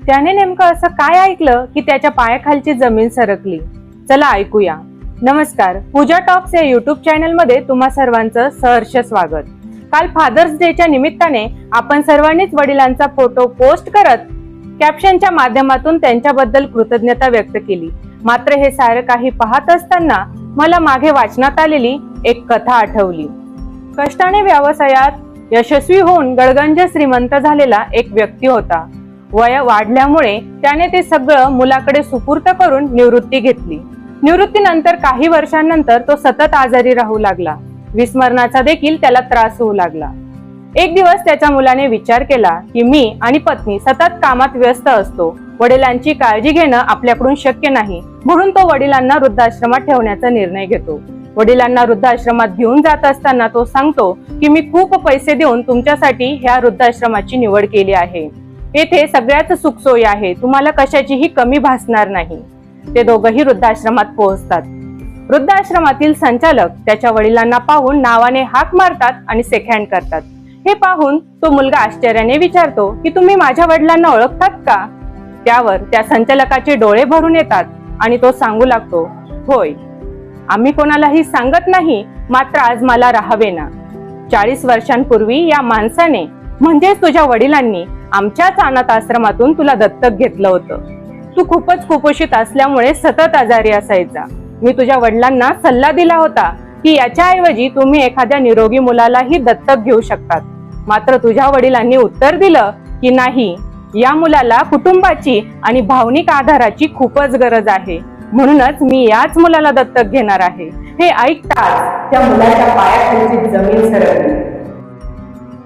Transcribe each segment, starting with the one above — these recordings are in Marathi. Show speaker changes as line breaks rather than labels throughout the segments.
त्याने नेमकं असं काय ऐकलं की त्याच्या पायाखालची जमीन सरकली? चला ऐकूया. नमस्कार, पूजा टॉक्स या युट्यूब चॅनल मध्ये तुम्हा सर्वांचं सहर्ष स्वागत. काल फादर्स डेच्या निमित्ताने आपण सर्वांनीच वडिलांचा फोटो पोस्ट करत कॅप्शनच्या माध्यमातून त्यांच्याबद्दल कृतज्ञता व्यक्त केली. मात्र हे सारं काही पाहत असताना मला मागे वाचनात आलेली एक कथा आठवली. कष्टाने व्यवसायात यशस्वी होऊन गडगंज श्रीमंत झालेला एक व्यक्ती होता. वय वाढल्यामुळे त्याने ते सगळं मुलाकडे सुपूर्त करून निवृत्ती घेतली. निवृत्तीनंतर काही वर्षांनंतर तो सतत आजारी राहू लागला. विस्मरणाचा देखील त्याला त्रास होऊ लागला. एक दिवस त्याच्या मुलाने विचार केला की मी आणि पत्नी सतत कामात व्यस्त असतो, वडिलांची काळजी घेणं आपल्याकडून शक्य नाही, म्हणून तो वडिलांना वृद्धाश्रमात ठेवण्याचा निर्णय घेतो. वडिलांना वृद्धाश्रमात घेऊन जात असताना तो सांगतो की मी खूप पैसे देऊन तुमच्यासाठी ह्या वृद्धाश्रमाची निवड केली आहे. येथे सगळ्याच सुखसोयी आहे, तुम्हाला कशाचीही कमी भासणार नाही. ते दोघंही वृद्धाश्रमात पोहोचतात. वृद्धाश्रमातील संचालक त्याच्या वडिलांना पाहून नावाने हाक मारतात आणि शेकहँड करतात. हे पाहून तो मुलगा आश्चर्याने विचारतो की तुम्ही माझ्या वडिलांना ओळखतात का? त्यावर त्या संचालकाचे डोळे भरून येतात आणि तो सांगू लागतो, होय, आम्ही कोणालाही सांगत नाही, मात्र आज मला राहावे ना. 40 वर्षांपूर्वी या माणसाने म्हणजेच तुझ्या वडिलांनी आमच्याच अनाथ आश्रमातून तुला दत्तक घेतलं होतं. तू खूपच कुपोषित असल्यामुळे सतत आजारी असायचा. मी तुझ्या वडिलांना सल्ला दिला होता की याच्याऐवजी तुम्ही एखाद्या निरोगी मुलालाही दत्तक घेऊ शकतात. मात्र तुझ्या वडिलांनी उत्तर दिलं की नाही, या मुलाला कुटुंबाची आणि भावनिक आधाराची खूपच गरज आहे, म्हणूनच मी याच मुलाला दत्तक घेणार आहे. हे ऐकताच त्या मुलाच्या पायाखालची जमीन सरकली.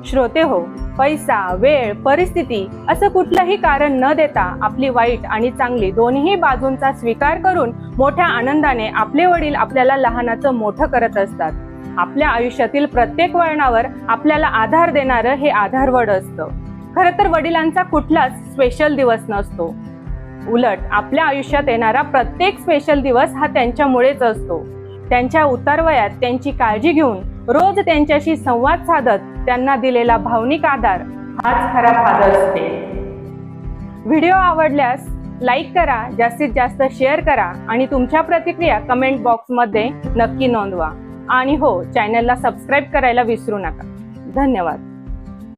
श्रोते हो, पैसा, वेळ, परिस्थिती असं कुठलंही कारण न देता आपली वाईट आणि चांगली दोन्ही बाजूंचा स्वीकार करून मोठ्या आनंदाने आपले वडील आपल्याला लहानाचं मोठं करत असतात. आपल्या आयुष्यातील प्रत्येक वळणावर आपल्याला आधार देणारं हे आधारवड असतं. खरं तर वडिलांचा कुठलाच स्पेशल दिवस नसतो. उलट आपल्या आयुष्यात येणारा प्रत्येक स्पेशल दिवस हा त्यांच्यामुळेच असतो. त्यांच्या उतारवयात त्यांची काळजी घेऊन रोज त्यांच्याशी संवाद साधत त्यांना दिलेला भावनिक आधार हाच खरा फादर्स डे. व्हिडिओ आवडल्यास लाईक करा, जास्तीत जास्त शेअर करा आणि तुमच्या प्रतिक्रिया कमेंट बॉक्समध्ये नक्की नोंदवा. आणि हो, चॅनलला सबस्क्राईब करायला विसरू नका. धन्यवाद.